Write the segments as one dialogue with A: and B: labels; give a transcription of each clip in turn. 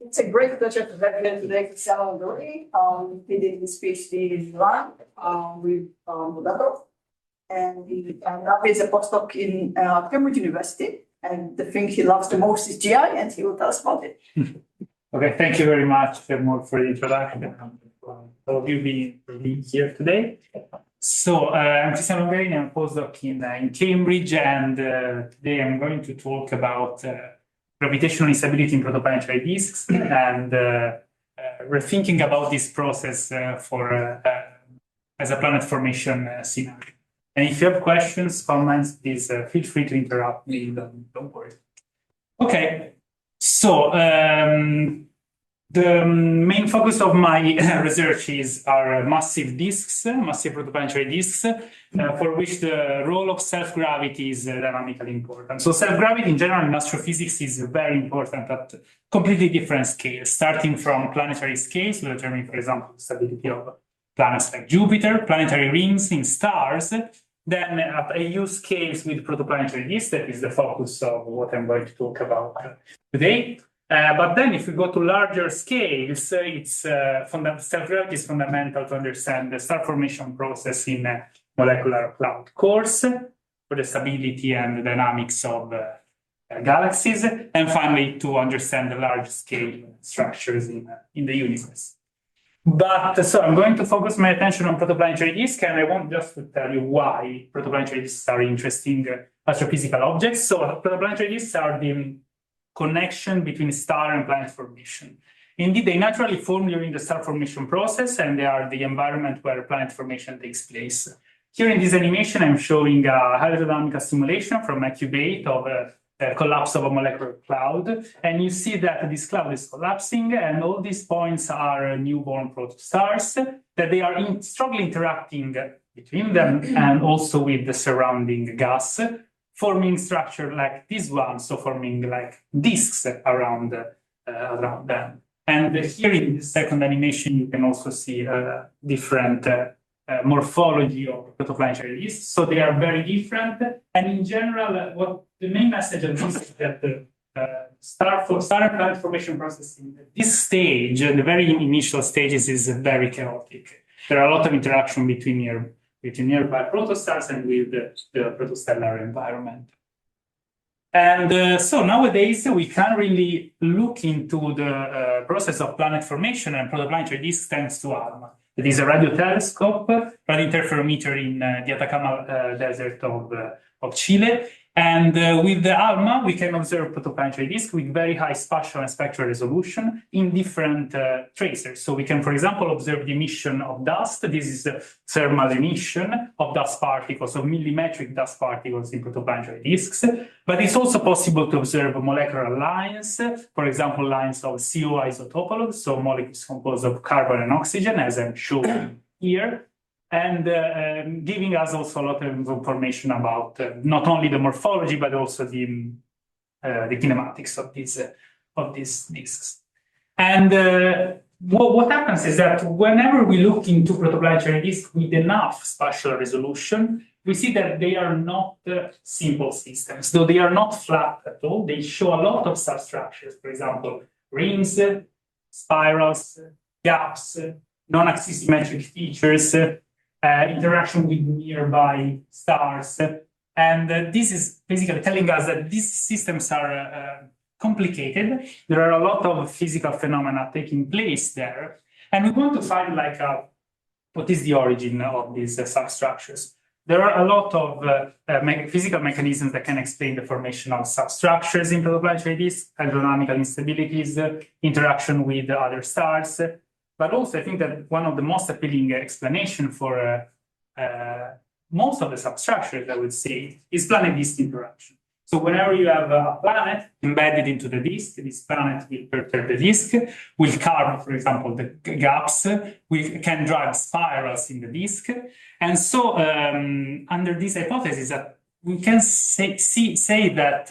A: It's a great pleasure to have here today Cristiano Longarini. He did his PhD in Milan with Bloomberg, and now he's a postdoc in Cambridge University. And the thing he loves the most is GI, and he will tell us about it.
B: Okay, thank you very much for the introduction and all of you being here today. So I'm Cristiano Longarini, I'm a postdoc in Cambridge, and today I'm going to talk about gravitational instability in protoplanetary disks and rethinking about this process as a planet formation scenario. And if you have questions, comments, please feel free to interrupt me, don't worry. Okay, so the main focus of my research are massive disks, massive protoplanetary disks, for which the role of self-gravity is dynamically important. So self-gravity in general in astrophysics is very important at completely different scales, starting from planetary scales to determine, for example, the stability of planets like Jupiter, planetary rings in stars, then at AU scales with protoplanetary disks, that is the focus of what I'm going to talk about today. But then if we go to larger scales, self-gravity is fundamental to understand the star formation process in a molecular cloud course for the stability and the dynamics of galaxies, and finally to understand the large-scale structures in the universe. But so I'm going to focus my attention on protoplanetary disks, and I want just to tell you why protoplanetary disks are interesting astrophysical objects. So protoplanetary disks are the connection between star and planet formation. Indeed, they naturally form during the star formation process, and they are the environment where planet formation takes place. Here in this animation, I'm showing a hydrodynamic simulation from a Cube8 of a collapse of a molecular cloud. And you see that this cloud is collapsing, and all these points are newborn protostars, that they are strongly interacting between them and also with the surrounding gas, forming structure like this one, so forming like disks around them. And here in the second animation, you can also see different morphology of protoplanetary disks. So they are very different. And in general, what the main message of this is that the star and planet formation process in this stage, the very initial stages, is very chaotic. There are a lot of interaction between nearby protostars and with the protostellar environment. And so nowadays, we can really look into the process of planet formation and protoplanetary disks thanks to ALMA. It is a radio telescope, radio interferometer in the Atacama Desert of Chile. And with the ALMA, we can observe protoplanetary disks with very high spatial and spectral resolution in different tracers. So we can, for example, observe the emission of dust. This is the thermal emission of dust particles, of millimetric dust particles in protoplanetary disks. But it's also possible to observe molecular lines, for example, lines of CO isotopology, so molecules composed of carbon and oxygen, as I'm showing here. And giving us also a lot of information about not only the morphology, but also the kinematics of these disks. And what happens is that whenever we look into protoplanetary disks with enough spatial resolution, we see that they are not simple systems. Though they are not flat at all, they show a lot of substructures. For example, rings, spirals, gaps, non-axisymmetric features, interaction with nearby stars. And this is basically telling us that these systems are complicated. There are a lot of physical phenomena taking place there. And we want to find what is the origin of these substructures. There are a lot of physical mechanisms that can explain the formation of substructures in protoplanetary disks, hydrodynamical instabilities, interaction with other stars. But also, I think that one of the most appealing explanation for most of the substructures, I would say, is planet-disk interaction. So whenever you have a planet embedded into the disk, this planet will perturb the disk, will carve, for example, the gaps, can drive spirals in the disk. And so under this hypothesis, that we can say that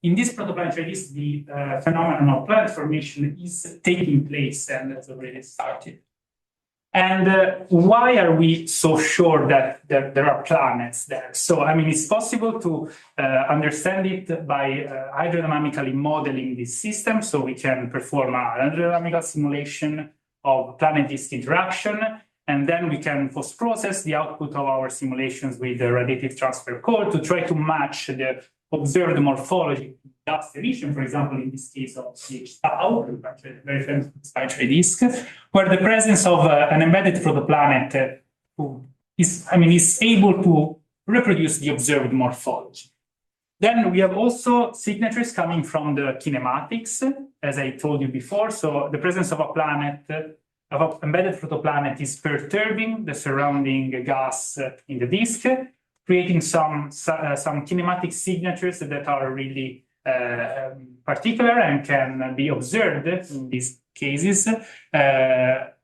B: in this protoplanetary disk, the phenomenon of planet formation is taking place and has already started. And why are we so sure that there are planets there? So, I mean, it's possible to understand it by hydrodynamically modeling this system. So we can perform a hydrodynamical simulation of planet-disk interaction, and then we can post-process the output of our simulations with the radiative transfer code to try to match the observed morphology dust emission, for example, in this case of CH tau, very famous planetary disk, where the presence of an embedded protoplanet who is able to reproduce the observed morphology. Then we have also signatures coming from the kinematics, as I told you before. So the presence of a planet, of an embedded protoplanet, is perturbing the surrounding gas in the disk, creating some kinematic signatures that are really particular and can be observed in these cases,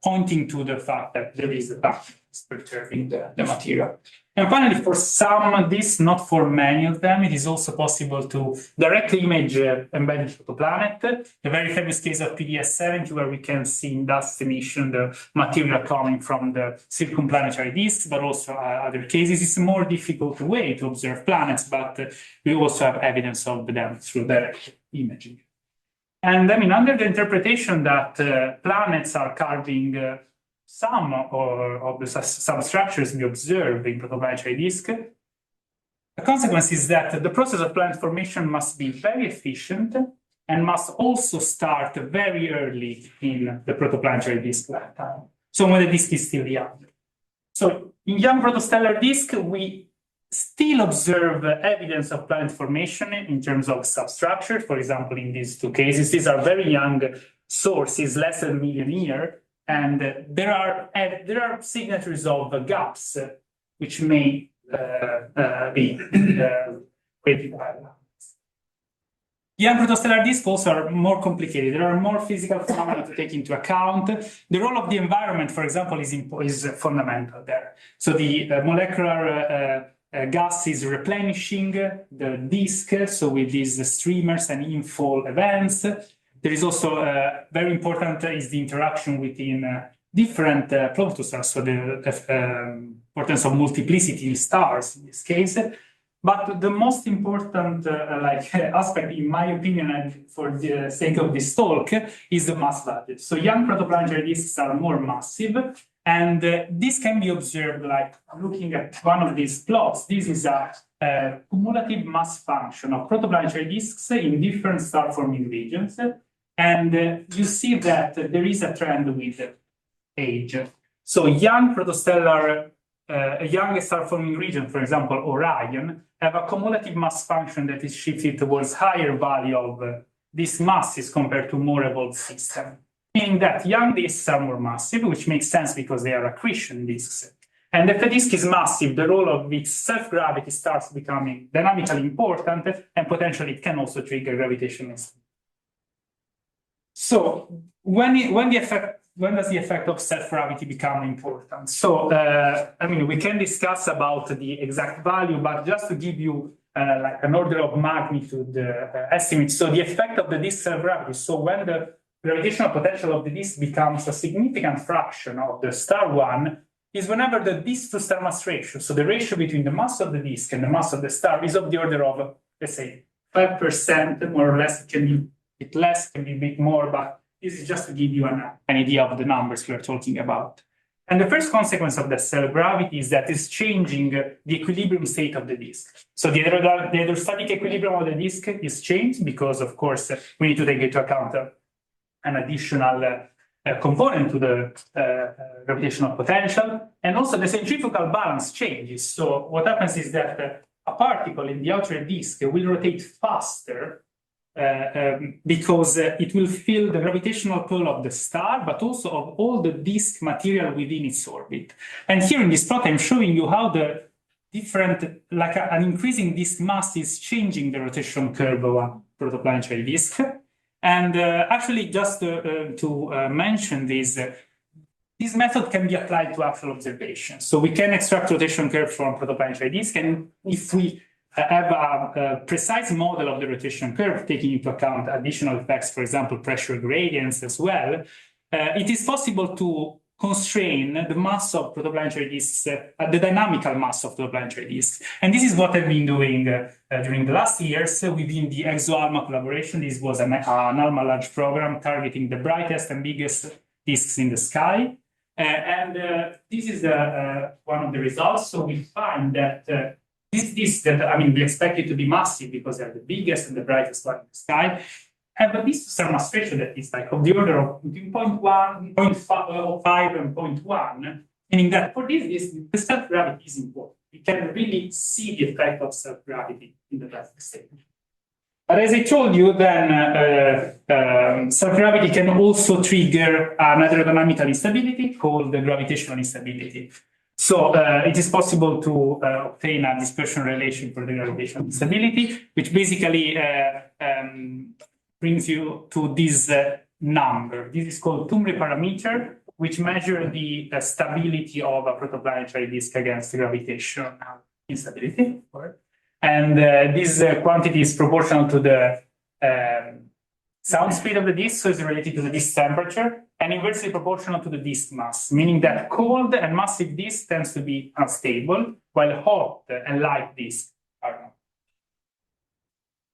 B: pointing to the fact that there is a background perturbing the material. And finally, for some, this, not for many of them, it is also possible to directly image embedded protoplanet. The very famous case of PDS-70, where we can see in dust emission the material coming from the circumplanetary disks, but also other cases. It's a more difficult way to observe planets, but we also have evidence of them through direct imaging. And I mean, under the interpretation that planets are carving some of the substructures we observe in protoplanetary disk, the consequence is that the process of planet formation must be very efficient and must also start very early in the protoplanetary disk lifetime, so when the disk is still young. So in young protostellar disk, we still observe evidence of planet formation in terms of substructure. For example, in these two cases, these are very young sources, less than a million years. And there are signatures of gaps which may be created by planets. Young protostellar disks also are more complicated. There are more physical phenomena to take into account. The role of the environment, for example, is fundamental there. So the molecular gas is replenishing the disk, so with these streamers and infall events. There is also very important is the interaction within different protostars, so the importance of multiplicity in stars in this case. But the most important aspect, in my opinion, and for the sake of this talk, is the mass value. So young protoplanetary disks are more massive, and this can be observed like looking at one of these plots. This is a cumulative mass function of protoplanetary disks in different star-forming regions. And you see that there is a trend with age. So young protostellar, a young star-forming region, for example, Orion, have a cumulative mass function that is shifted towards higher value of these masses compared to more evolved systems. Meaning that young disks are more massive, which makes sense because they are accretion disks. And if a disk is massive, the role of its self-gravity starts becoming dynamically important, and potentially it can also trigger gravitational instability. So when does the effect of self-gravity become important? So, I mean, we can discuss about the exact value, but just to give you like an order of magnitude estimate. So the effect of the disk self-gravity, so when the gravitational potential of the disk becomes a significant fraction of the star one, is whenever the disk to star mass ratio, so the ratio between the mass of the disk and the mass of the star, is of the order of, let's say, 5%, more or less. It can be a bit less, can be a bit more, but this is just to give you an idea of the numbers we're talking about. And the first consequence of the self-gravity is that it's changing the equilibrium state of the disk. So the hydrostatic equilibrium of the disk is changed because, of course, we need to take into account an additional component to the gravitational potential. And also the centrifugal balance changes. So what happens is that a particle in the outer disk will rotate faster because it will feel the gravitational pull of the star, but also of all the disk material within its orbit. And here in this plot, I'm showing you how the different, like an increasing disk mass is changing the rotation curve of a protoplanetary disk. And actually, just to mention this method can be applied to actual observations. So we can extract rotation curve from protoplanetary disk, and if we have a precise model of the rotation curve, taking into account additional effects, for example, pressure gradients as well, it is possible to constrain the mass of protoplanetary disks, the dynamical mass of protoplanetary disks. And this is what I've been doing during the last years within the EXO-ALMA collaboration. This was an ALMA large program targeting the brightest and biggest disks in the sky. This is one of the results. So we find that these disks that, we expect it to be massive because they're the biggest and the brightest one in the sky, have a distance mass ratio that is like of the order of between 0.1, 0.5, and 0.1, meaning that for this, the self-gravity is important. We can really see the effect of self-gravity in the plastic state. But as I told you, then self-gravity can also trigger another dynamical instability called the gravitational instability. So it is possible to obtain a dispersion relation for the gravitational instability, which basically brings you to this number. This is called Tumri parameter, which measures the stability of a protoplanetary disk against gravitational instability. And this quantity is proportional to the sound speed of the disk, so it's related to the disk temperature, and inversely proportional to the disk mass, meaning that cold and massive disk tends to be unstable, while hot and light disk are not.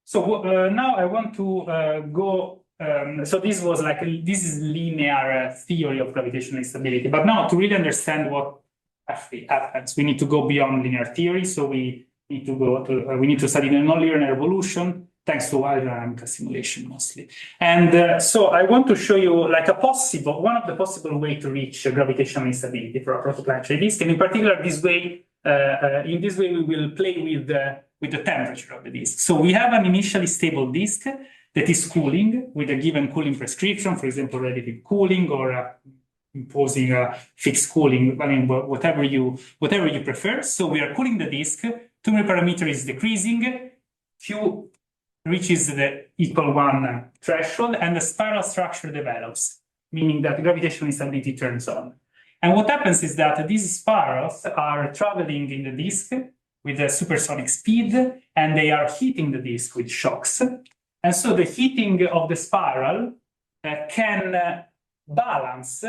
B: So now I want to go. So this was like this is linear theory of gravitational instability. But now to really understand what actually happens, we need to go beyond linear theory. So we need to go to we need to study the nonlinear evolution thanks to hydrodynamic simulation mostly. And so I want to show you like one of the possible way to reach gravitational instability for a protoplanetary disk, and in particular this way. In this way, we will play with the temperature of the disk. So we have an initially stable disk that is cooling with a given cooling prescription, for example, radiative cooling or imposing a fixed cooling. Whatever you prefer. So we are cooling the disk. Tumri parameter is decreasing. Q reaches the equal 1 threshold, and the spiral structure develops, meaning that gravitational instability turns on. And what happens is that these spirals are traveling in the disk with a supersonic speed, and they are heating the disk with shocks. And so the heating of the spiral can balance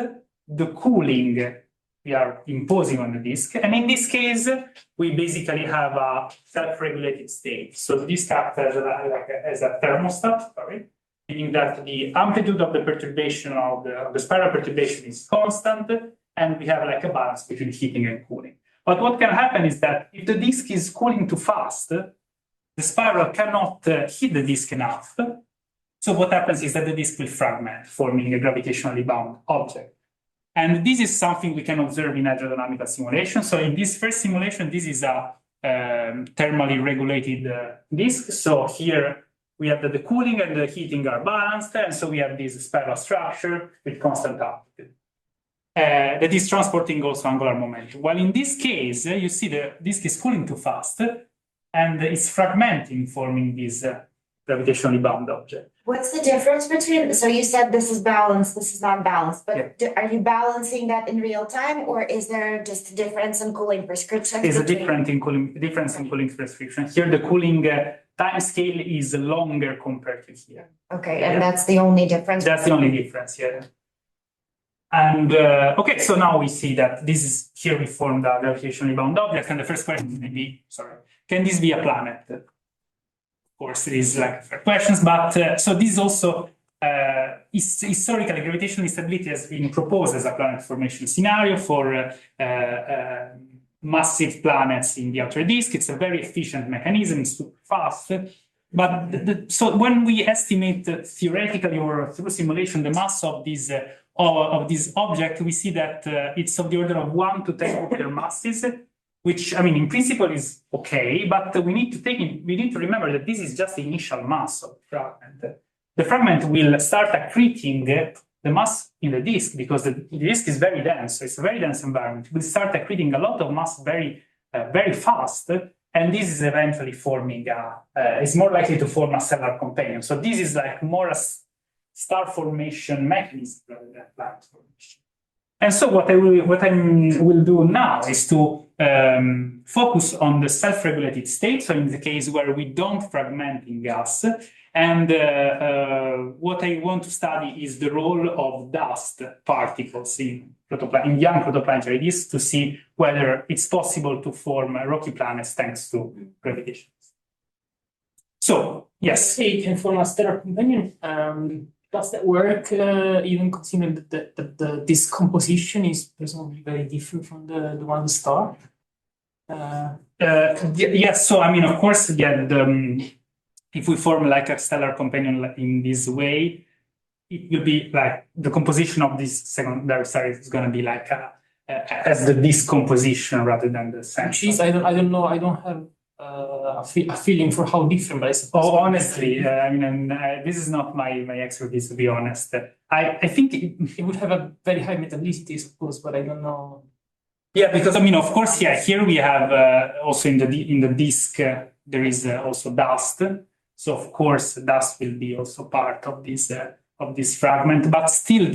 B: the cooling we are imposing on the disk. And in this case, we basically have a self-regulated state. So the disk acts as a thermostat, meaning that the amplitude of the perturbation of the spiral perturbation is constant, and we have like a balance between heating and cooling. But what can happen is that if the disk is cooling too fast, the spiral cannot heat the disk enough. So what happens is that the disk will fragment, forming a gravitationally bound object. And this is something we can observe in hydrodynamical simulation. So in this first simulation, this is a thermally regulated disk. So here we have that the cooling and the heating are balanced, and so we have this spiral structure with constant amplitude. That is transporting also angular momentum. While in this case, you see the disk is cooling too fast and it's fragmenting, forming this gravitationally bound object.
C: What's the difference between, so you said this is balanced, this is not balanced, but are you balancing that in real time, or is there just a difference in cooling prescription?
B: There's a difference in cooling prescription. Here the cooling time scale is longer compared to here.
C: Okay, and that's the only difference?
B: That's the only difference, yeah. And okay, so now we see that this is here we formed a gravitationally bound object, and the first question may be, can this be a planet? Of course, it is like fair questions, but so this also historically gravitational instability has been proposed as a planet formation scenario for massive planets in the outer disk. It's a very efficient mechanism, it's super fast. But so when we estimate theoretically or through simulation the mass of this object, we see that it's of the order of 1 to 10 Jupiter masses, which in principle is okay, but we need to remember that this is just the initial mass of the fragment. The fragment will start accreting the mass in the disk because the disk is very dense. So it's a very dense environment. It will start accreting a lot of mass very fast. And this is eventually forming is more likely to form a stellar companion. So this is like more a star formation mechanism rather than planet formation. And so what I will do now is to focus on the self-regulated state. So in the case where we don't fragment in gas, And what I want to study is the role of dust particles in young protoplanetary disks to see whether it's possible to form rocky planets thanks to gravitation. So, yes.
D: Say you can form a stellar companion. Does that work, even considering that this composition is presumably very different from the one of the star?
B: Yes, so I mean, of course, yeah, if we form like a stellar companion in this way, it will be like the composition of this secondary star is going to be like as the disk composition rather than the center.
D: Which is, I don't know, I don't have a feeling for how different, but I suppose.
B: Oh, honestly, I mean, this is not my expertise, to be honest. I think
D: it would have a very high metallicity, I suppose, but I don't know.
B: Yeah, because I mean, of course, yeah. Here we have also in the disk there is also dust. So of course, dust will be also part of this fragment. But still,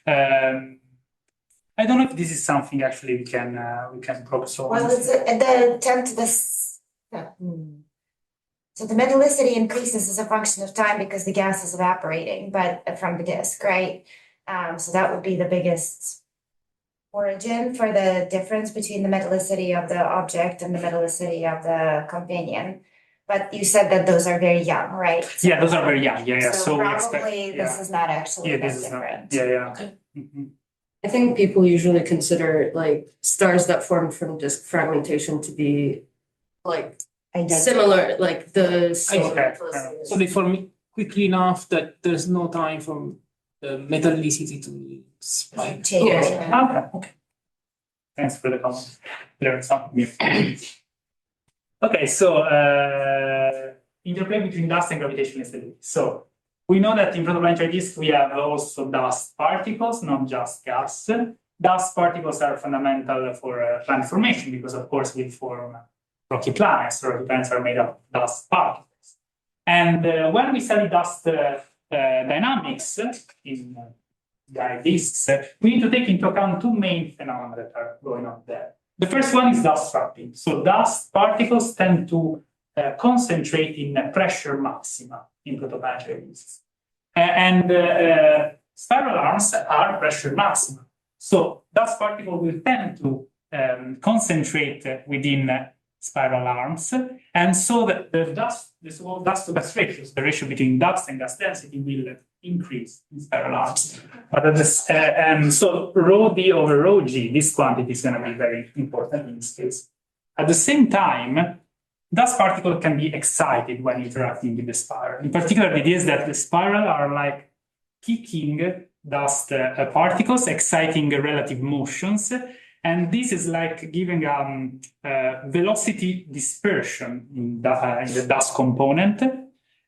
B: I don't know if this is something actually we can probe. So
C: Well, it's the attempt this. So the metallicity increases as a function of time because the gas is evaporating, but from the disk, right? So that would be the biggest origin for the difference between the metallicity of the object and the metallicity of the companion. But you said that those are very young, right? So,
B: yeah, those are very young. Yeah, yeah.
C: So
B: we expect,
C: probably this is not actually that different.
E: I think people usually consider like stars that form from disk fragmentation to be like similar, like the
D: So they form quickly enough that there's no time for the metallicity to spike.
C: Change.
B: Okay. Thanks for the comment. Learn something new. Okay, so interplay between dust and gravitational instability. So we know that in protoplanetary disks we have also dust particles, not just gas. Dust particles are fundamental for planet formation because, of course, we form rocky planets. Rocky planets are made of dust particles. And when we study dust dynamics in disks, we need to take into account two main phenomena that are going on there. The first one is dust trapping. So dust particles tend to concentrate in pressure maxima in protoplanetary disks. And spiral arms are pressure maxima. So dust particles will tend to concentrate within spiral arms. And so the so-called dust to gas ratios, the ratio between dust and gas density will increase in spiral arms. But at this, so rho d over rho g, this quantity is going to be very important in this case. At the same time, dust particles can be excited when interacting with the spiral. In particular, the idea is that the spiral are like kicking dust particles, exciting relative motions. And this is like giving velocity dispersion in the dust component.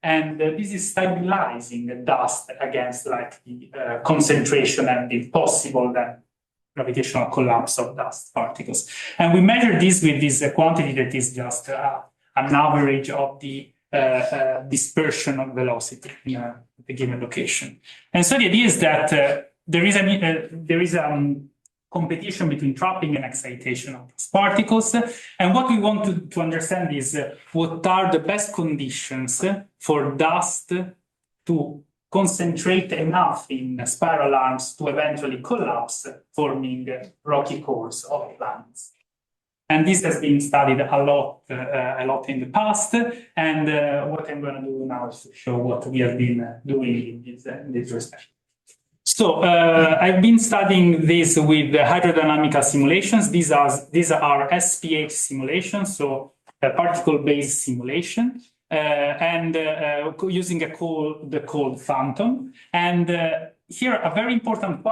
B: And this is stabilizing the dust against like the concentration and the possible gravitational collapse of dust particles. And we measure this with this quantity that is just an average of the dispersion of velocity in a given location. And so the idea is that there is competition between trapping and excitation of these particles. And what we want to understand is what are the best conditions for dust to concentrate enough in spiral arms to eventually collapse, forming rocky cores of planets. And this has been studied a lot in the past. And what I'm going to do now is to show what we have been doing in this respect. So I've been studying this with hydrodynamical simulations. These are SPH simulations, so particle-based simulation, and using the cold phantom. And here, a very important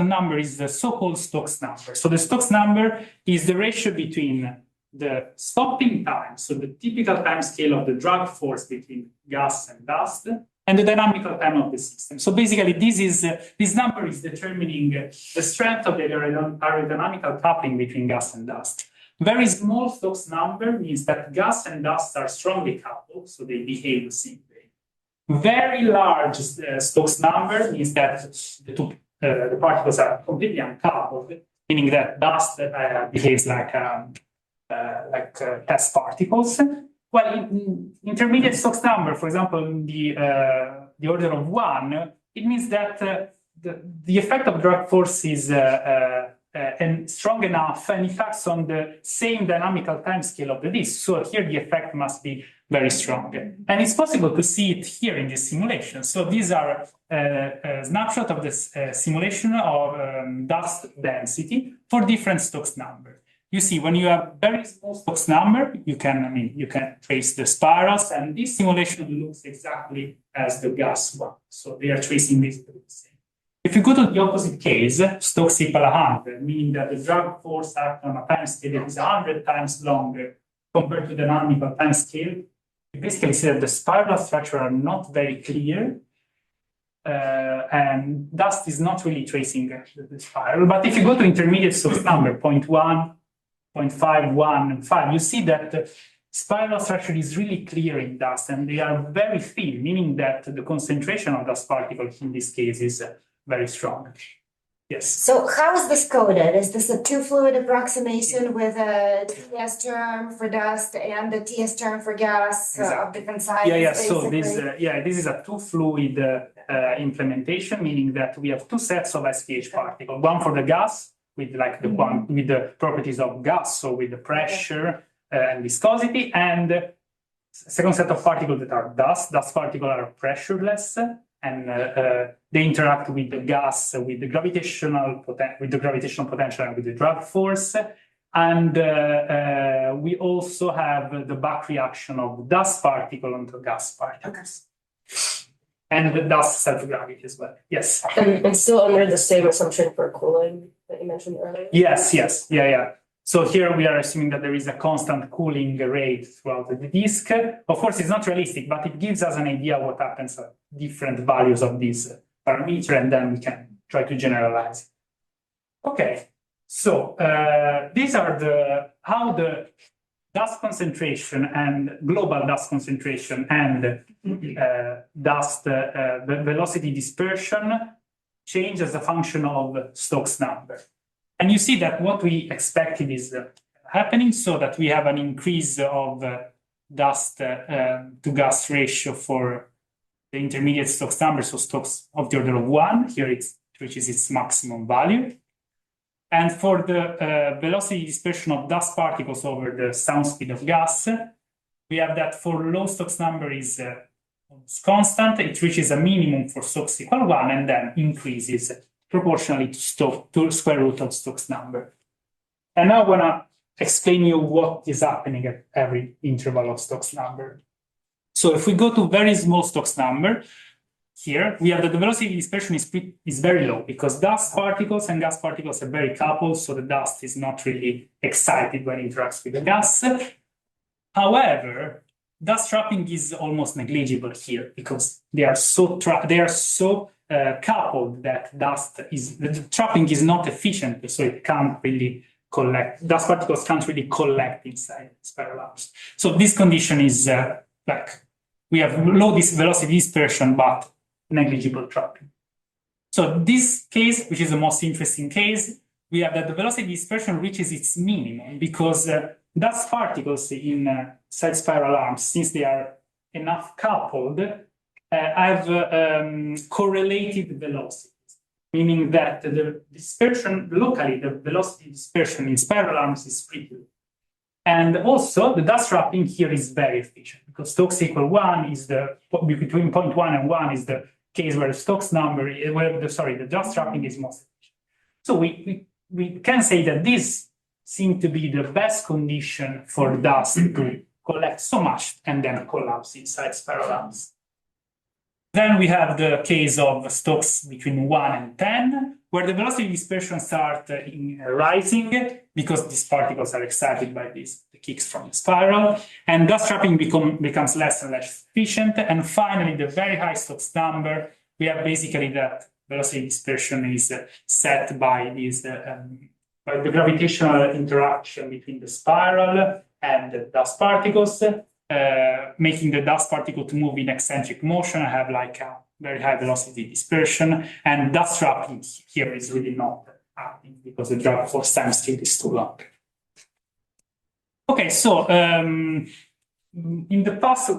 B: number is the so-called Stokes number. So the Stokes number is the ratio between the stopping time, so the typical time scale of the drag force between gas and dust, and the dynamical time of the system. So basically, this number is determining the strength of the aerodynamical coupling between gas and dust. Very small Stokes number means that gas and dust are strongly coupled, so they behave the same way. Very large Stokes number means that the particles are completely uncoupled, meaning that dust behaves like test particles. Well, in intermediate Stokes number, for example, in the order of 1, it means that the effect of drag force is and strong enough and it acts on the same dynamical timescale of the disk. So here the effect must be very strong. And it's possible to see it here in this simulation. So these are a snapshot of this simulation of dust density for different Stokes number. You see, when you have very small Stokes number, you can trace the spirals, and this simulation looks exactly as the gas one. So they are tracing basically the same. If you go to the opposite case, Stokes equal 100, meaning that the drag force acts on a time scale that is 100 times longer compared to the dynamical time scale, you basically see that the spiral structure are not very clear, and dust is not really tracing the spiral. But if you go to intermediate Stokes number, 0.1, 0.5, 1, and 5, you see that the spiral structure is really clear in dust, and they are very thin, meaning that the concentration of dust particles in this case is very strong. Yes.
C: So how is this coded? Is this a two-fluid approximation with a TS term for dust and a TS term for gas of different sizes?
B: Yeah. So
C: basically?
B: this is a two-fluid implementation, meaning that we have two sets of SPH particles. One for the gas with like the one with the properties of gas, so with the pressure and viscosity, and second set of particles that are dust. Dust particles are pressureless, and they interact with the gas, with the gravitational potential, and with the drag force. And we also have the back reaction of dust particle onto gas particles, and the dust self-gravity as well. Yes.
E: And still under the same assumption for cooling that you mentioned earlier.
B: Yes. Yeah. So here we are assuming that there is a constant cooling rate throughout the disk. Of course, it's not realistic, but it gives us an idea what happens at different values of this parameter, and then we can try to generalize it. Okay, so these are how the dust concentration and global dust concentration and dust velocity dispersion change as a function of Stokes number. And you see that what we expected is happening, so that we have an increase of dust to gas ratio for the intermediate Stokes number, so Stokes of the order of 1. Here it reaches its maximum value. And for the velocity dispersion of dust particles over the sound speed of gas, we have that for low Stokes number is constant. It reaches a minimum for Stokes equal 1 and then increases proportionally to square root of Stokes number. And now I want to explain you what is happening at every interval of Stokes number. So if we go to very small Stokes number, here we have that the velocity dispersion is very low because dust particles and gas particles are very coupled, so the dust is not really excited when it interacts with the gas. However, dust trapping is almost negligible here because they are so coupled that the trapping is not efficient, so it can't really collect. Dust particles can't really collect inside spiral arms. So this condition is we have low velocity dispersion but negligible trapping. So this case, which is the most interesting case, we have that the velocity dispersion reaches its minimum because dust particles in side spiral arms, since they are enough coupled, have correlated velocities, meaning that the dispersion locally, the velocity dispersion in spiral arms is pretty low. And also the dust trapping here is very efficient because Stokes equal 1 is between 0.1 and 1 is the case where the Stokes number, the dust trapping is most efficient. So we can say that this seems to be the best condition for dust to collect so much and then collapse inside spiral arms. Then we have the case of Stokes between 1 and 10, where the velocity dispersion starts rising because these particles are excited by the kicks from the spiral, and dust trapping becomes less and less efficient. And finally, the very high Stokes number, we have basically that velocity dispersion is set by by the gravitational interaction between the spiral and the dust particles, making the dust particle to move in eccentric motion and have like a very high velocity dispersion. And dust trapping here is really not happening because the drag force time scale is too long. Okay, so in the past,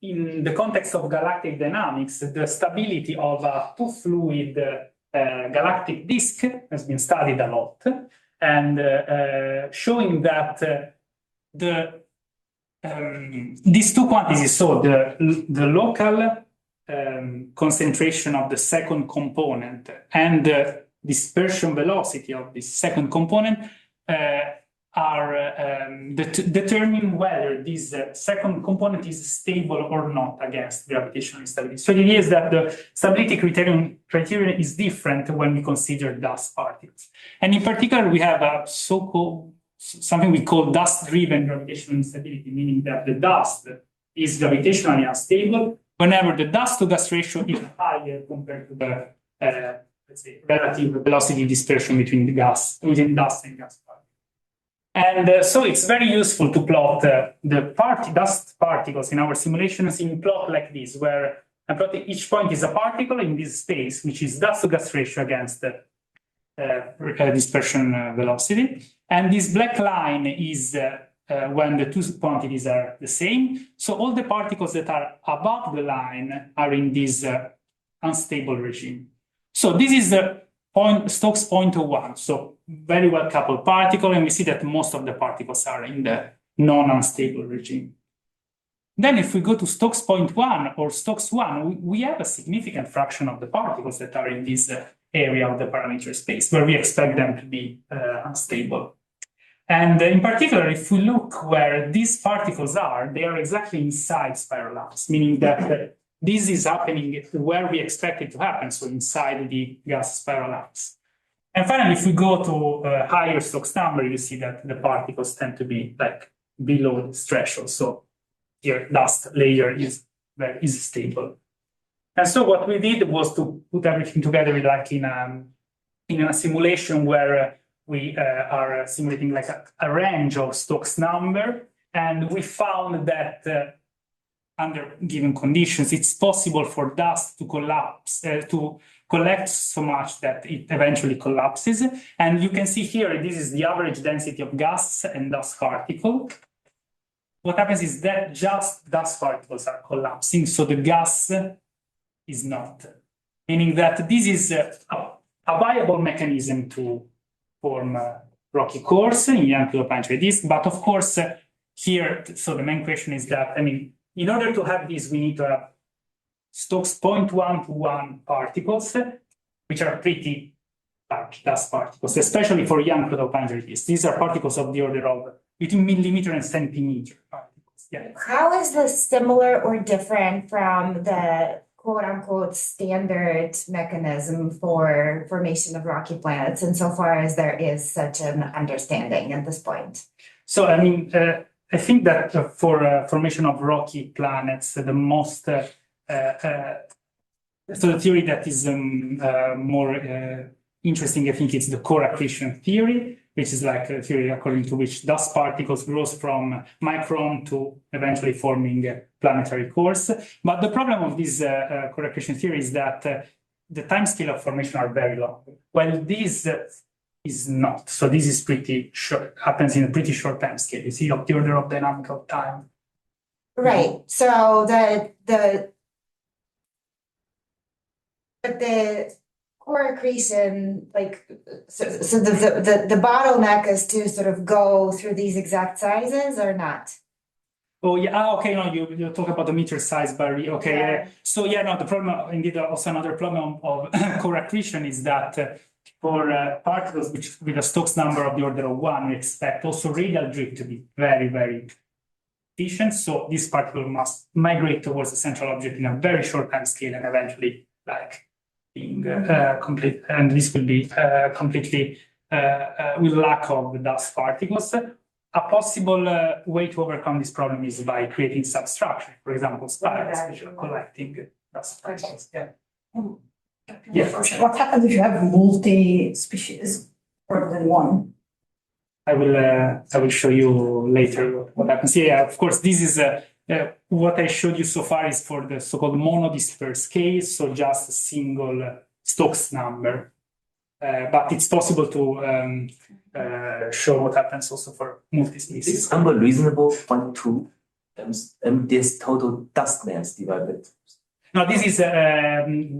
B: in the context of galactic dynamics, the stability of a two-fluid galactic disk has been studied a lot, and showing that these two quantities, so the local concentration of the second component and the dispersion velocity of this second component are determine whether this second component is stable or not against gravitational instability. So the idea is that the stability criterion is different when we consider dust particles. And in particular, we have a so-called something we call dust-driven gravitational instability, meaning that the dust is gravitationally unstable whenever the dust-to-gas ratio is higher compared to the let's say relative velocity dispersion between dust and gas particles. And so it's very useful to plot the dust particles in our simulations in plot like this, where I'm plotting each point is a particle in this space, which is dust-to-gas ratio against the dispersion velocity. And this black line is when the two quantities are the same. So all the particles that are above the line are in this unstable regime. So this is the Stokes point 0.01, so very well coupled particle, and we see that most of the particles are in the non-unstable regime. Then if we go to Stokes point 1 or Stokes 1, we have a significant fraction of the particles that are in this area of the parameter space, where we expect them to be unstable. And in particular, if we look where these particles are, they are exactly inside spiral arms, meaning that this is happening where we expect it to happen, so inside the gas spiral arms. And finally, if we go to a higher Stokes number, you see that the particles tend to be like below this threshold. So here, dust layer is stable. And so what we did was to put everything together like in a simulation where we are simulating like a range of Stokes number, and we found that under given conditions, it's possible for dust to collapse, to collect so much that it eventually collapses. And you can see here, this is the average density of gas and dust particle. What happens is that just dust particles are collapsing, so the gas is not. Meaning that this is a viable mechanism to form rocky cores in young protoplanetary disk. But of course, here, so the main question is that, I mean, in order to have this, we need to have Stokes 0.1 to 1 particles, which are pretty large dust particles, especially for young protoplanetary disks. These are particles of the order of between millimeter and centimeter particles. Yeah.
C: How is this similar or different from the quote-unquote standard mechanism for formation of rocky planets, insofar as there is such an understanding at this point?
B: So, I mean, I think that for formation of rocky planets, the most so the theory that is more interesting, I think, it's the core accretion theory, which is like a theory according to which dust particles grows from micron to eventually forming planetary cores. But the problem of this core accretion theory is that the timescale of formation are very long. While this is not. So this is pretty short, happens in a pretty short time scale. You see, of the order of dynamic of time.
C: Right. So the core accretion, like, so the bottleneck is to sort of go through these exact sizes or not?
B: Oh yeah, okay, no, you talk about the meter size barrier, okay.
C: Yeah.
B: So yeah, no, the problem, indeed, also another problem of core accretion is that for particles with a Stokes number of the order of 1, we expect also radial drift to be very, very efficient. So this particle must migrate towards the central object in a very short time scale and eventually like being complete. And this will be completely with lack of the dust particles. A possible way to overcome this problem is by creating substructure, for example, spirals, which are collecting dust particles. Yeah.
A: Yeah. What happens if you have multi-species rather than one?
B: I will show you later what happens. Yeah, of course, this is what I showed you so far is for the so-called monodisperse case, so just a single Stokes number. But it's possible to show what happens also for multi-species.
F: Is this number reasonable? 0.2? this total dust mass divided.
B: No, this is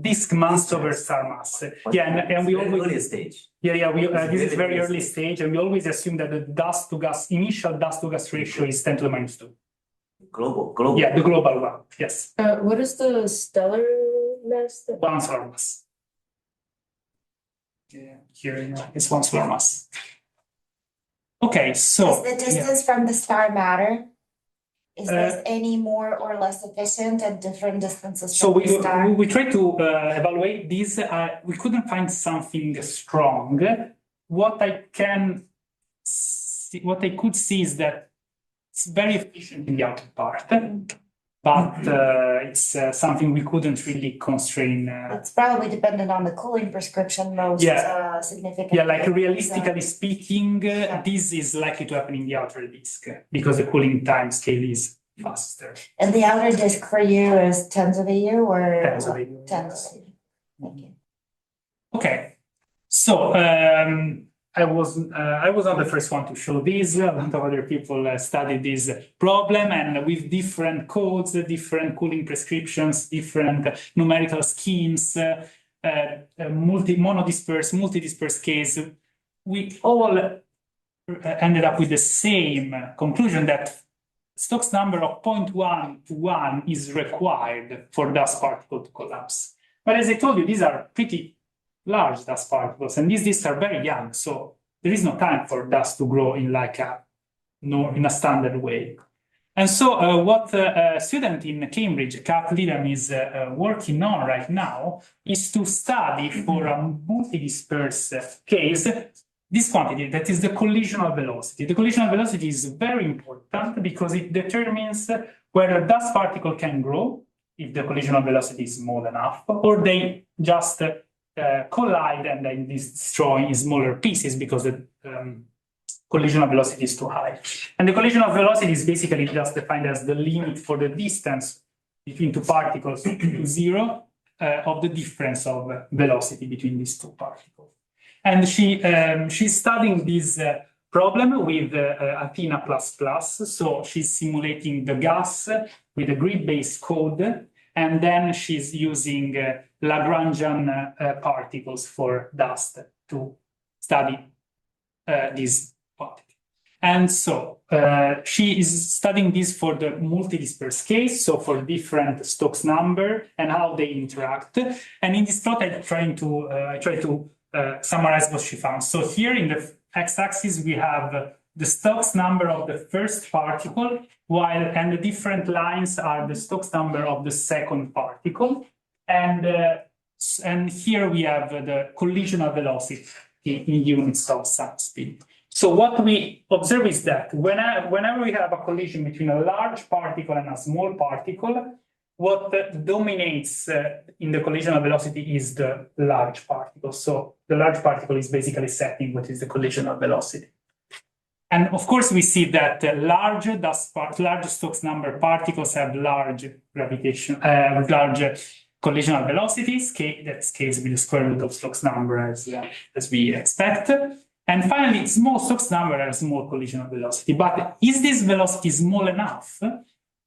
B: disk mass over star mass. Yeah, and we always
F: early stage.
B: Yeah, we
F: It's
B: this is
F: very
B: very
F: early
B: early stage, and we always assume that the dust to gas initial dust to gas ratio is 10 to the minus 2.
F: Global.
B: Yeah, the global one. Yes,
E: What is the stellar mass?
B: one solar mass. Yeah, here it's one solar mass. Okay, so
C: Does the distance from the star matter? Is this any more or less efficient at different distances
B: So
C: from the star?
B: we tried to evaluate this. We couldn't find something strong. What I could see is that it's very efficient in the outer part, but it's something we couldn't really constrain.
C: It's probably dependent on the cooling prescription most significantly.
B: Yeah, like realistically speaking, this is likely to happen in the outer disk because the cooling time scale is faster.
C: And the outer disk for you is tens of a U or?
B: Tens of a U.
C: Tens of a U. Thank you.
B: Okay, so I was not the first one to show this. A lot of other people studied this problem, and with different codes, different cooling prescriptions, different numerical schemes, monodisperse, multidisperse case, we all ended up with the same conclusion that Stokes number of 0.1 to 1 is required for dust particle to collapse. But as I told you, these are pretty large dust particles, and these disks are very young, so there is no time for dust to grow in like in a standard way. And so what a student in Cambridge, Kat Lidham, is working on right now is to study for a multidisperse case this quantity, that is the collisional velocity. The collisional velocity is very important because it determines whether a dust particle can grow if the collisional velocity is small enough, or they just collide and then destroy in smaller pieces because the collisional velocity is too high. And the collisional velocity is basically just defined as the limit for the distance between two particles to zero of the difference of velocity between these two particles. And she's studying this problem with Athena++. So she's simulating the gas with a grid-based code, and then she's using Lagrangian particles for dust to study this quantity. And so she is studying this for the multidisperse case, so for different Stokes number and how they interact. And in this plot, I try to summarize what she found. So here in the x-axis, we have the Stokes number of the first particle, and the different lines are the Stokes number of the second particle. And here we have the collisional velocity in units of subspeed. So what we observe is that whenever we have a collision between a large particle and a small particle, what dominates in the collisional velocity is the large particle. So the large particle is basically setting what is the collisional velocity. And of course, we see that large Stokes number particles have large gravitation, large collisional velocities. That scales with the square root of Stokes number as we expect. And finally, small Stokes number has small collisional velocity. But is this velocity small enough?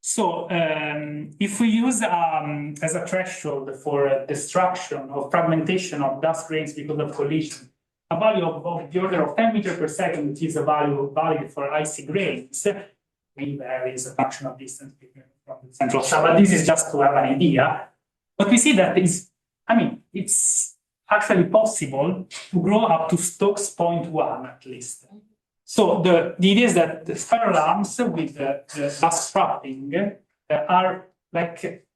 B: So if we use as a threshold for destruction or fragmentation of dust grains because of collision, a value of the order of 10 meters per second, which is a value valid for icy grains, may vary as a function of distance from the central star. But this is just to have an idea. But we see that it's actually possible to grow up to Stokes 0.1 at least. So the idea is that the spiral arms with the dust trapping are like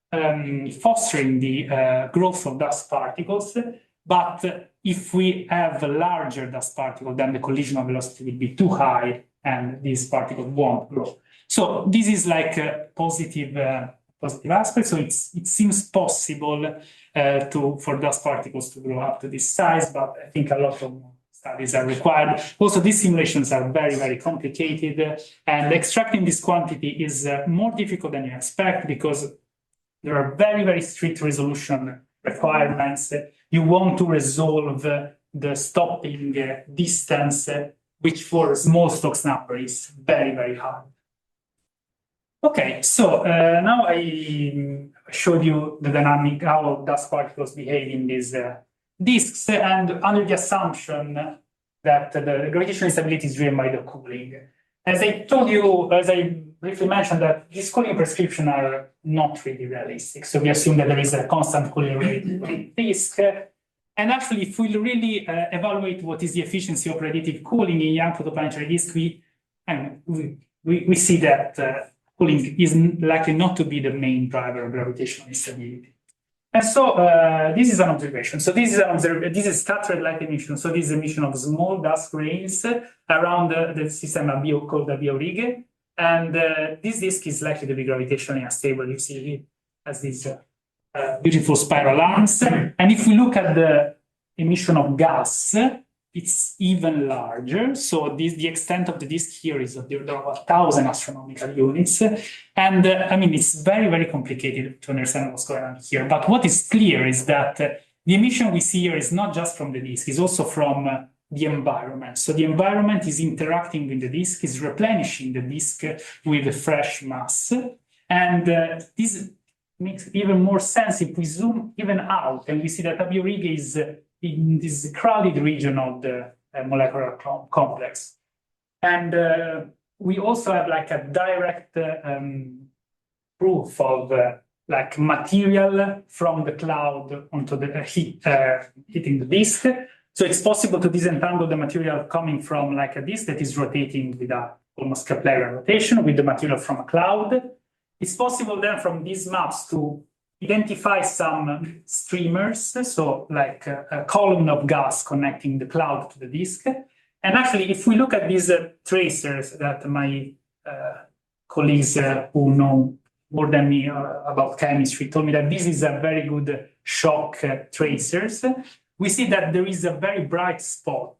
B: fostering the growth of dust particles. But if we have a larger dust particle, then the collisional velocity will be too high and these particles won't grow. So this is like a positive aspect. So it seems possible for dust particles to grow up to this size, but I think a lot of studies are required. Also, these simulations are very, very complicated, and extracting this quantity is more difficult than you expect because there are very, very strict resolution requirements. You want to resolve the stopping distance, which for small Stokes number is very, very hard. Okay, so now I showed you the dynamic, how dust particles behave in these disks, and under the assumption that the gravitational instability is driven by the cooling. As I told you, as I briefly mentioned, that these cooling prescriptions are not really realistic. So we assume that there is a constant cooling rate in the disk. And actually, if we really evaluate what is the efficiency of radiative cooling in young protoplanetary disk, we see that cooling is likely not to be the main driver of gravitational instability. And so this is an observation. So this is scattered light emission. So this is emission of small dust grains around the system called the Biorige. And this disk is likely to be gravitationally unstable. You see it as these beautiful spiral arms. And if we look at the emission of gas, it's even larger. So the extent of the disk here is of the order of 1,000 astronomical units. And I mean, it's very, very complicated to understand what's going on here. But what is clear is that the emission we see here is not just from the disk, it's also from the environment. So the environment is interacting with the disk, is replenishing the disk with a fresh mass. And this makes even more sense if we zoom even out and we see that Biorige is in this crowded region of the molecular complex. And we also have like a direct proof of like material from the cloud onto the heat hitting the disk. So it's possible to disentangle the material coming from like a disk that is rotating with a almost Keplerian rotation with the material from a cloud. It's possible then from these maps to identify some streamers, so like a column of gas connecting the cloud to the disk. And actually, if we look at these tracers that my colleagues who know more than me about chemistry told me that this is a very good shock tracers, we see that there is a very bright spot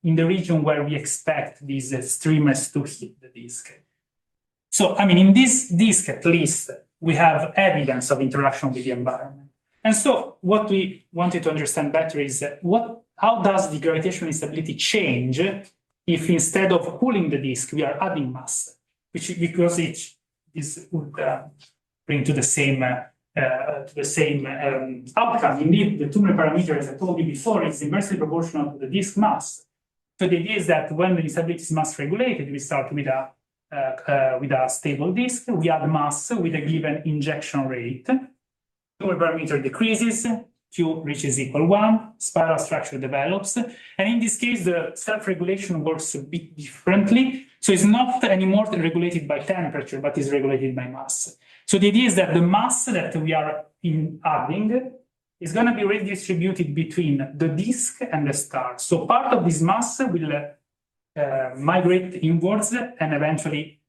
B: in the region where we expect these streamers to hit the disk. So, I mean, in this disk at least, we have evidence of interaction with the environment. And so what we wanted to understand better is how does the gravitational instability change if instead of cooling the disk, we are adding mass, because this would bring to the same outcome. Indeed, the Tumor parameter, as I told you before, is inversely proportional to the disk mass. So the idea is that when the instability is mass regulated, we start with a stable disk, we add mass with a given injection rate. Tumor parameter decreases, Q reaches equal 1, spiral structure develops. And in this case, the self-regulation works a bit differently. So it's not anymore regulated by temperature, but is regulated by mass. So the idea is that the mass that we are adding is going to be redistributed between the disk and the star. So part of this mass will migrate inwards and eventually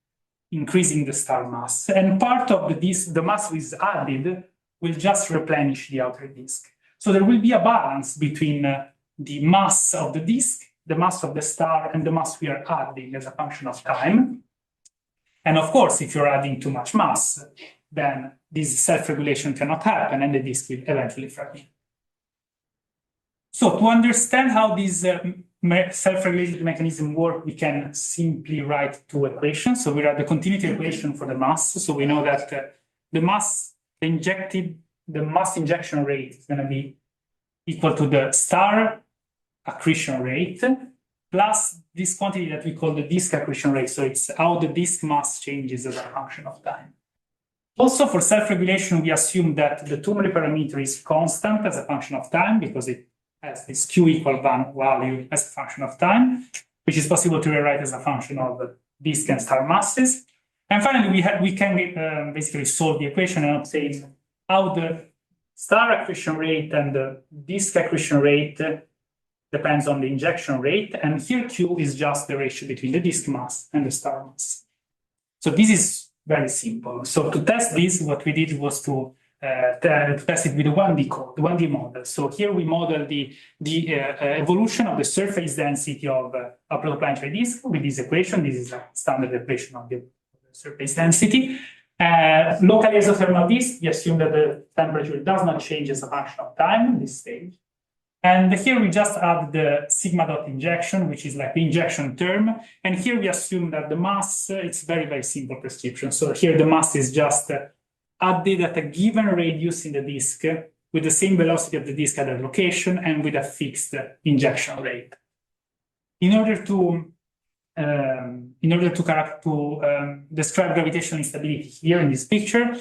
B: increasing the star mass. And part of the mass is added will just replenish the outer disk. So there will be a balance between the mass of the disk, the mass of the star, and the mass we are adding as a function of time. And of course, if you're adding too much mass, then this self-regulation cannot happen and the disk will eventually fragment. So to understand how this self-regulated mechanism work, we can simply write two equations. So we write the continuity equation for the mass. So we know that the mass injection rate is going to be equal to the star accretion rate plus this quantity that we call the disk accretion rate. So it's how the disk mass changes as a function of time. Also, for self-regulation, we assume that the Tumor parameter is constant as a function of time because it has this Q equal value as a function of time, which is possible to rewrite as a function of disk and star masses. And finally, we can basically solve the equation and obtain how the star accretion rate and the disk accretion rate depends on the injection rate. And here Q is just the ratio between the disk mass and the star mass. So this is very simple. So to test this, what we did was to test it with a 1D code, 1D model. So here we model the evolution of the surface density of a protoplanetary disk with this equation. This is a standard equation of the surface density. Locally isothermal disk, we assume that the temperature does not change as a function of time at this stage. And here we just add the sigma dot injection, which is like the injection term. And here we assume that the mass, it's very, very simple prescription. So here the mass is just added at a given radius in the disk with the same velocity of the disk at that location and with a fixed injection rate. In order to describe gravitational instability here in this picture,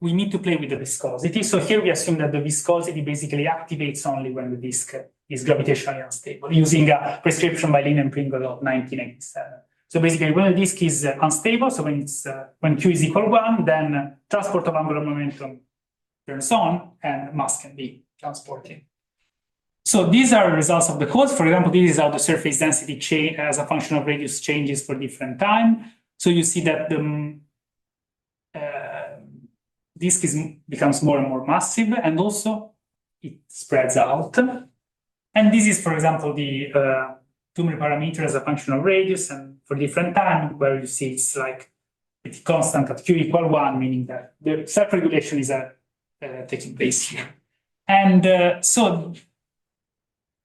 B: we need to play with the viscosity. So here we assume that the viscosity basically activates only when the disk is gravitationally unstable, using a prescription by Lin and Pringle of 1987. So basically, when the disk is unstable, so when Q is equal 1, then transport of angular momentum turns on and mass can be transported. So these are results of the codes. For example, this is how the surface density change as a function of radius changes for different time. So you see that the disk becomes more and more massive, and also it spreads out. And this is, for example, the tumor parameter as a function of radius, and for different time, where you see it's like it's constant at Q equal 1, meaning that the self-regulation is taking place here. And so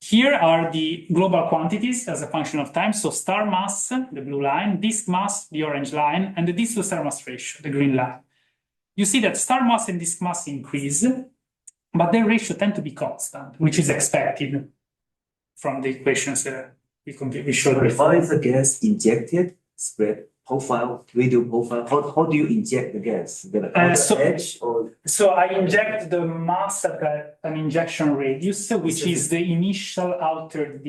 B: here are the global quantities as a function of time. So star mass, the blue line, disk mass, the orange line, and the disk to star mass ratio, the green line. You see that star mass and disk mass increase, but their ratio tend to be constant, which is expected from the equations we showed before.
F: How is the gas injected, spread profile, radial profile? How do you inject the gas? Edge or?
B: So I inject the mass at an injection radius, which is the initial outer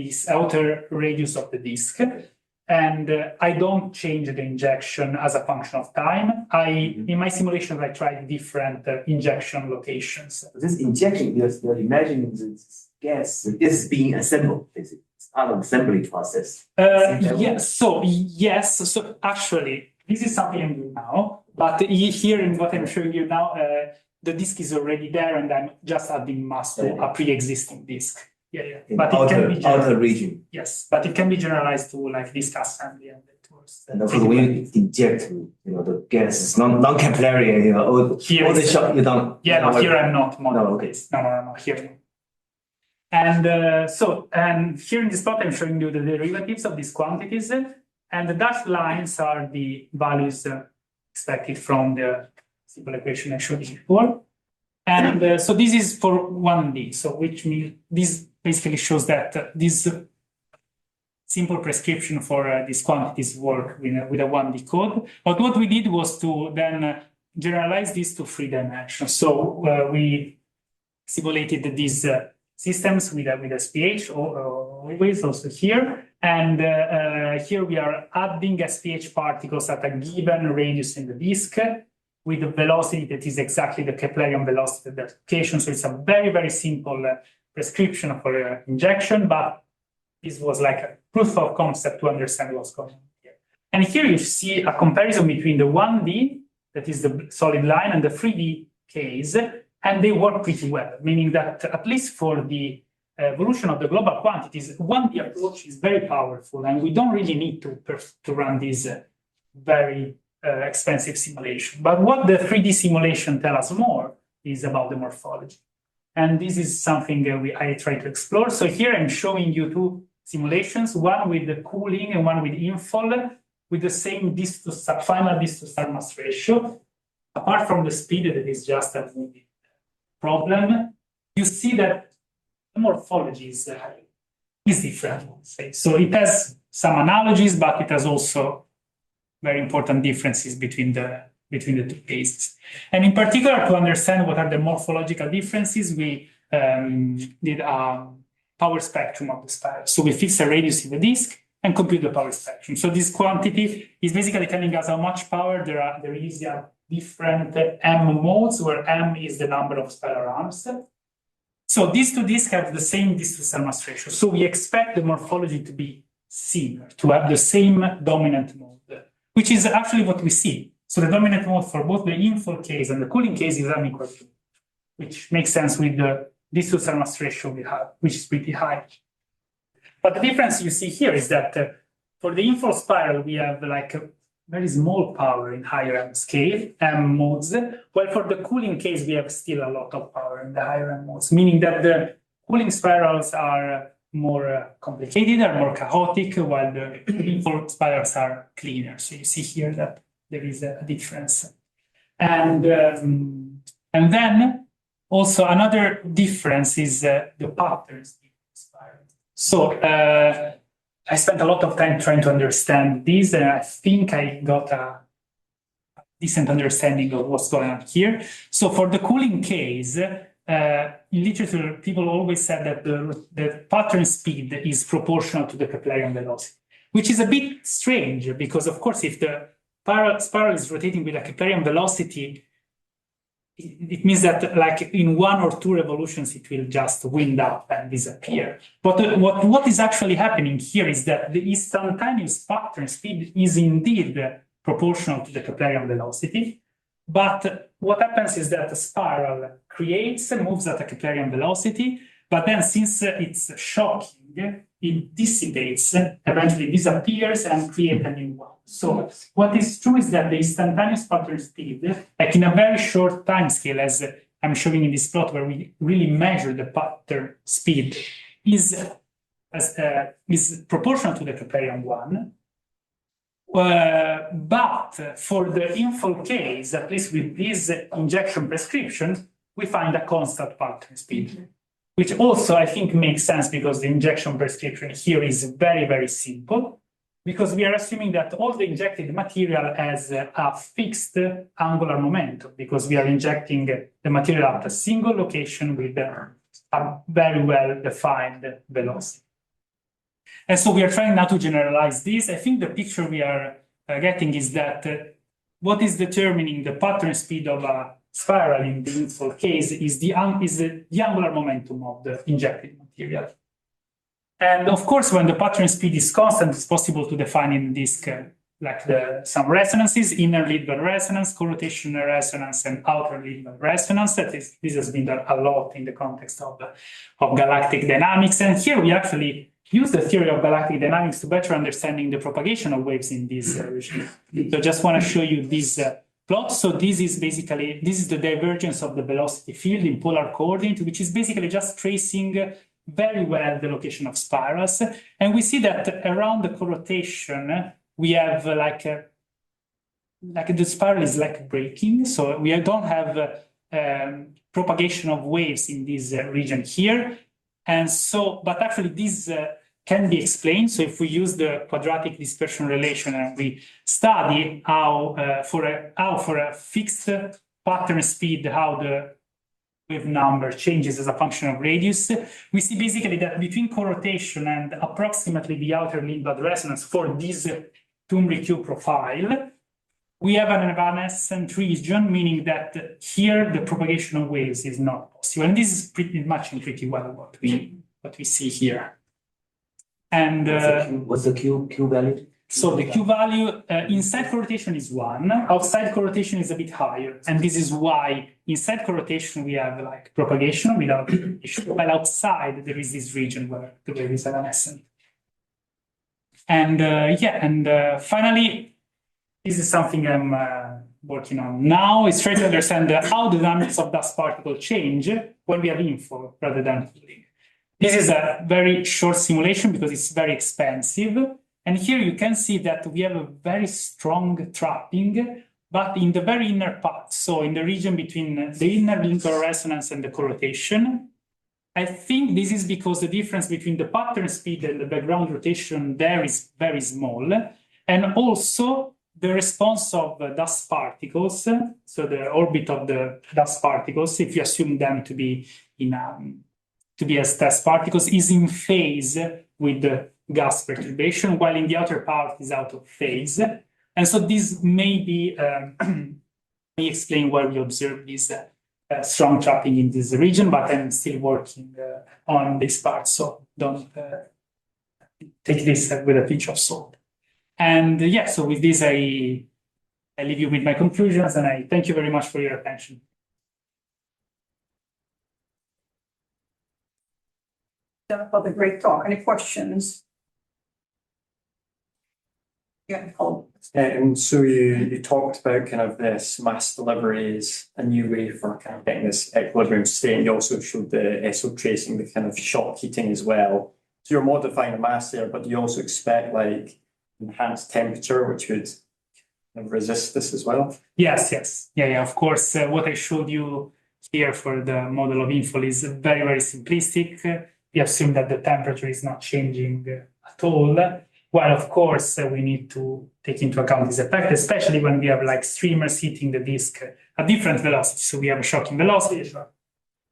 B: radius of the disk. And I don't change the injection as a function of time. In my simulation, I tried different injection locations.
F: This injection, you're imagining this gas is being assembled, basically. It's part of the assembly process.
B: Yes. So actually, this is something I'm doing now. But here in what I'm showing you now, the disk is already there, and I'm just adding mass to a pre-existing disk. Yeah.
F: But it can be outer region.
B: Yes, but it can be generalized to like disk assembly and towards.
F: And also when you inject, the gas is non-capillary, all the shock you don't.
B: Yeah, no, here I'm not.
F: No, okay.
B: No, here. And and here in this plot, I'm showing you the derivatives of these quantities, and the dashed lines are the values expected from the simple equation I showed you before. And so this is for 1D, so which means this basically shows that this simple prescription for these quantities work with a 1D code. But what we did was to then generalize this to 3 dimensions. So we simulated these systems with SPH always also here. And here we are adding SPH particles at a given radius in the disk with a velocity that is exactly the Keplerian velocity of that location. So it's a very, very simple prescription for injection, but this was like a proof of concept to understand what's going on here. And here you see a comparison between the 1D, that is the solid line, and the 3D case, and they work pretty well, meaning that at least for the evolution of the global quantities, 1D approach is very powerful, and we don't really need to run this very expensive simulation. But what the 3D simulation tells us more is about the morphology. And this is something I try to explore. So here I'm showing you 2 simulations, one with the cooling and one with infall, with the same final disk to star mass ratio. Apart from the speed, that is just a problem, you see that the morphology is different, I would say. So it has some analogies, but it has also very important differences between the 2 cases. And in particular, to understand what are the morphological differences, we did a power spectrum of the spiral. So we fix a radius in the disk and compute the power spectrum. So this quantity is basically telling us how much power there is at different M modes, where M is the number of spiral arms. So these 2 disks have the same disk to star mass ratio. So we expect the morphology to be similar, to have the same dominant mode, which is actually what we see. So the dominant mode for both the infall case and the cooling case is M equal to, which makes sense with the disk to star mass ratio we have, which is pretty high. But the difference you see here is that for the infall spiral, we have like a very small power in higher M scale, M modes, while for the cooling case, we have still a lot of power in the higher M modes, meaning that the cooling spirals are more complicated, are more chaotic, while the infall spirals are cleaner. So you see here that there is a difference. And then also another difference is the patterns in the spiral. So I spent a lot of time trying to understand this, and I think I got a decent understanding of what's going on here. So for the cooling case, in literature, people always said that the pattern speed is proportional to the Keplerian velocity, which is a bit strange because, of course, if the spiral is rotating with a Keplerian velocity, it means that like in 1 or 2 revolutions, it will just wind up and disappear. But what is actually happening here is that the instantaneous pattern speed is indeed proportional to the Keplerian velocity. But what happens is that the spiral creates and moves at a Keplerian velocity, but then since it's shocking, it dissipates, eventually disappears and creates a new one. So what is true is that the instantaneous pattern speed, like in a very short time scale, as I'm showing in this plot where we really measure the pattern speed, is proportional to the Keplerian one. But for the infall case, at least with this injection prescription, we find a constant pattern speed, which also I think makes sense because the injection prescription here is very, very simple, because we are assuming that all the injected material has a fixed angular momentum, because we are injecting the material at a single location with a very well-defined velocity. And so we are trying now to generalize this. I think the picture we are getting is that what is determining the pattern speed of a spiral in the infall case is the angular momentum of the injected material. And of course, when the pattern speed is constant, it's possible to define in disk like some resonances, inner Lindblad resonance, co-rotational resonance, and outer Lindblad resonance. This has been done a lot in the context of galactic dynamics. And here we actually use the theory of galactic dynamics to better understanding the propagation of waves in this region. So I just want to show you this plot. So this is the divergence of the velocity field in polar coordinate, which is basically just tracing very well the location of spirals. And we see that around the co-rotation, we have like the spiral is like breaking. So we don't have propagation of waves in this region here. And so, but actually this can be explained. So if we use the quadratic dispersion relation and we study how for a fixed pattern speed, how the wave number changes as a function of radius, we see basically that between co-rotation and approximately the outer Lindblad resonance for this Tumri-Q profile, we have an evanescent region, meaning that here the propagation of waves is not possible. And this is pretty much and pretty well what we see here. And
F: what's the Q value?
B: So the Q value inside co-rotation is 1, outside co-rotation is a bit higher. And this is why inside co-rotation we have like propagation without issue, while outside there is this region where the wave is evanescent. And finally, this is something I'm working on now, is trying to understand how the dynamics of dust particle change when we have infall rather than cooling. This is a very short simulation because it's very expensive. And here you can see that we have a very strong trapping, but in the very inner part, so in the region between the inner Lindblad resonance and the co-rotation. I think this is because the difference between the pattern speed and the background rotation there is very small. And also the response of dust particles, so the orbit of the dust particles, if you assume them to be as dust particles, is in phase with the gas perturbation, while in the outer part is out of phase. And so this may explain why we observe this strong trapping in this region, but I'm still working on this part, so don't take this with a pinch of salt. And so with this, I leave you with my conclusions, and I thank you very much for your attention.
A: For the great talk. Any questions? Yeah, hold.
G: So you talked about kind of this mass delivery is a new way for kind of getting this equilibrium state. You also showed the SO tracing, the kind of shock heating as well. So you're modifying the mass there, but you also expect like enhanced temperature, which would kind of resist this as well.
B: Yes, yes. Yeah, of course. What I showed you here for the model of Infall is very, very simplistic. We assume that the temperature is not changing at all. While of course we need to take into account this effect, especially when we have like streamers hitting the disk at different velocities. So we have a shocking velocity, a shock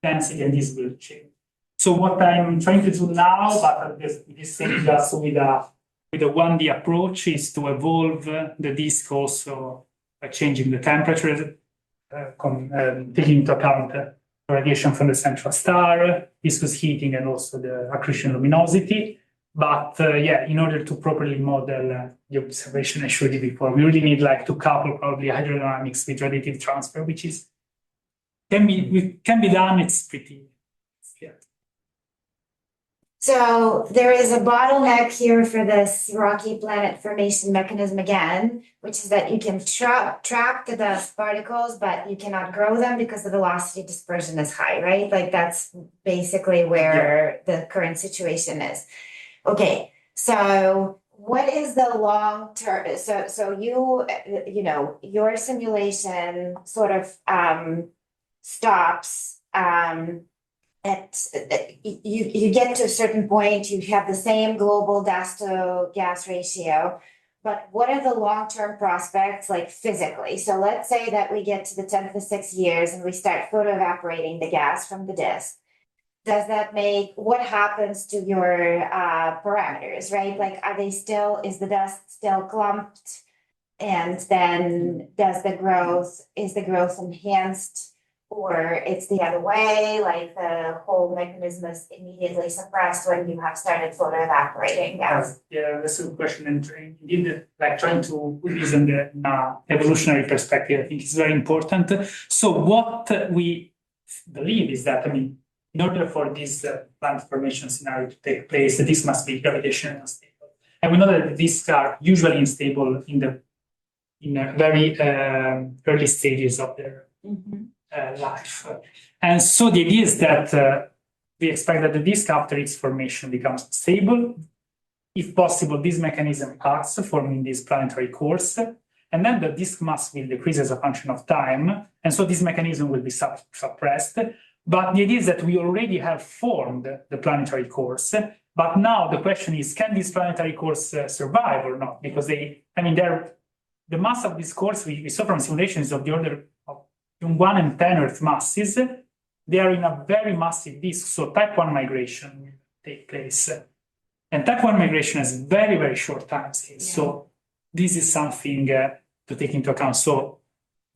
B: density, and this will change. So what I'm trying to do now, but at this stage just with a 1D approach, is to evolve the disk also by changing the temperature, taking into account the radiation from the central star, viscous heating, and also the accretion luminosity. But in order to properly model the observation I showed you before, we really need like to couple probably hydrodynamics with radiative transfer, which is can be done. It's pretty.
C: So there is a bottleneck here for this rocky planet formation mechanism again, which is that you can trap the dust particles, but you cannot grow them because the velocity dispersion is high, right? Like that's basically where the current situation is. Okay, so what is the long term? So you know, your simulation sort of stops you get to a certain point, you have the same global gas to gas ratio, but what are the long-term prospects like physically? So let's say that we get to the 10 to the 6 years and we start photoevaporating the gas from the disk. Does that make, what happens to your parameters, right? Like, is the dust still clumped? And then is the growth enhanced? Or it's the other way, like the whole mechanism is immediately suppressed when you have started photoevaporating gas?
B: Yeah, that's a good question. And indeed, like trying to put this in the evolutionary perspective, I think is very important. So what we believe is that, in order for this planet formation scenario to take place, the disk must be gravitationally unstable. And we know that the disks are usually unstable in very early stages of their life. And so the idea is that we expect that the disk after its formation becomes stable. If possible, this mechanism acts, forming this planetary cores, and then the disk mass will decrease as a function of time, and so this mechanism will be suppressed. But the idea is that we already have formed the planetary cores, but now the question is, can these planetary cores survive or not? Because the mass of these cores we saw from simulations of the order of 1 and 10 Earth masses. They are in a very massive disk, so type 1 migration will take place. And type 1 migration has very, very short timescales. Yeah. So this is something to take into account. So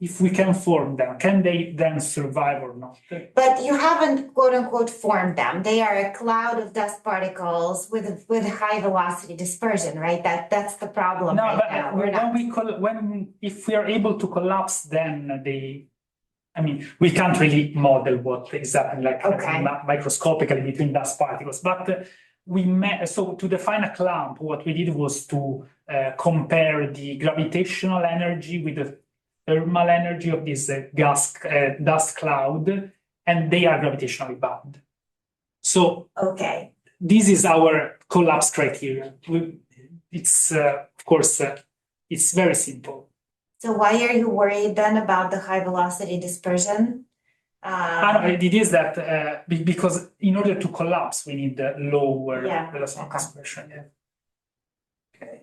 B: if we can form them, can they then survive or not?
C: But you haven't, quote unquote, formed them. They are a cloud of dust particles with a high velocity dispersion, right? That's the problem.
B: No,
C: right
B: but
C: now.
B: If we are able to collapse, then we can't really model what is happening microscopically between dust particles. But so to define a clump, what we did was to compare the gravitational energy with the thermal energy of this dust cloud, and they are gravitationally bound. So this is our collapse criteria. It's of course it's very simple.
C: So why are you worried then about the high velocity dispersion?
B: It is that because in order to collapse, we need the lower velocity dispersion. Yeah.
H: Okay.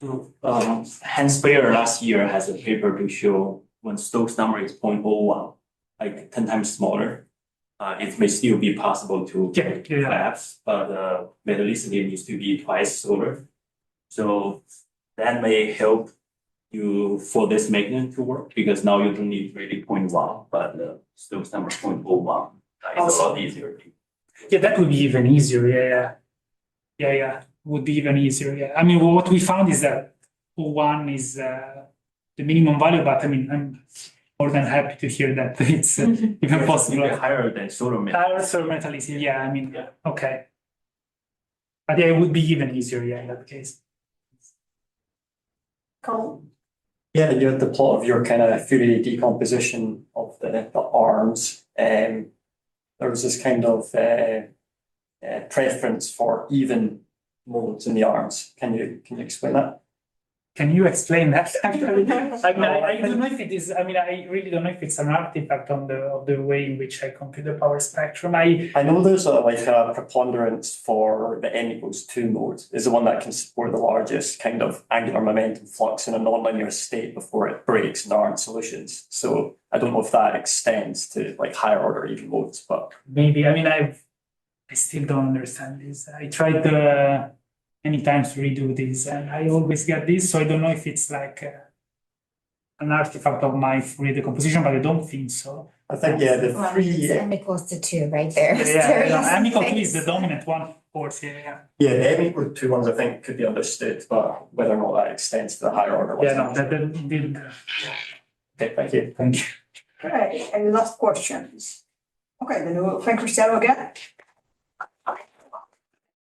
H: So, Hans Bayer last year has a paper to show when Stokes number is 0.01, like 10 times smaller, it may still be possible to collapse, but metallicity needs to be twice slower. So that may help you for this mechanism to work, because now you don't need really 0.1, but Stokes number 0.01 is a lot easier.
B: Yeah, that would be even easier. Yeah. Would be even easier. Yeah. What we found is that 0.1 is the minimum value, but I'm more than happy to hear that it's even possible.
H: Higher than solar metallicity.
B: Higher solar metallicity. Yeah. Okay. But it would be even easier. Yeah, in that case.
A: Colin?
G: Yeah, you had the plot of your kind of Fourier decomposition of the arms. There was this kind of preference for even modes in the arms. Can you explain that?
B: Can you explain that? I don't know if it is. I mean, I really don't know if it's an artifact of the way in which I compute the power spectrum.
G: I know there's a preponderance for the n equals 2 mode is the one that can support the largest kind of angular momentum flux in a nonlinear state before it breaks in Arn solutions. So I don't know if that extends to like higher order even modes, but
B: maybe. I mean, I still don't understand this. I tried many times to redo this, and I always get this. So I don't know if it's like an artifact of my Fourier decomposition, but I don't think so.
G: I think the
C: Well,
G: three.
C: it's m equals to 2 right there.
B: Yeah, m equal 2 is the dominant one, of course. Yeah.
G: Yeah, the m equal 2 ones I think could be understood, but whether or not that extends to the higher order ones.
B: Yeah, no, that didn't.
G: Okay, thank you.
B: Thank you.
A: Okay, any last questions? Okay, then we'll thank Cristiano again.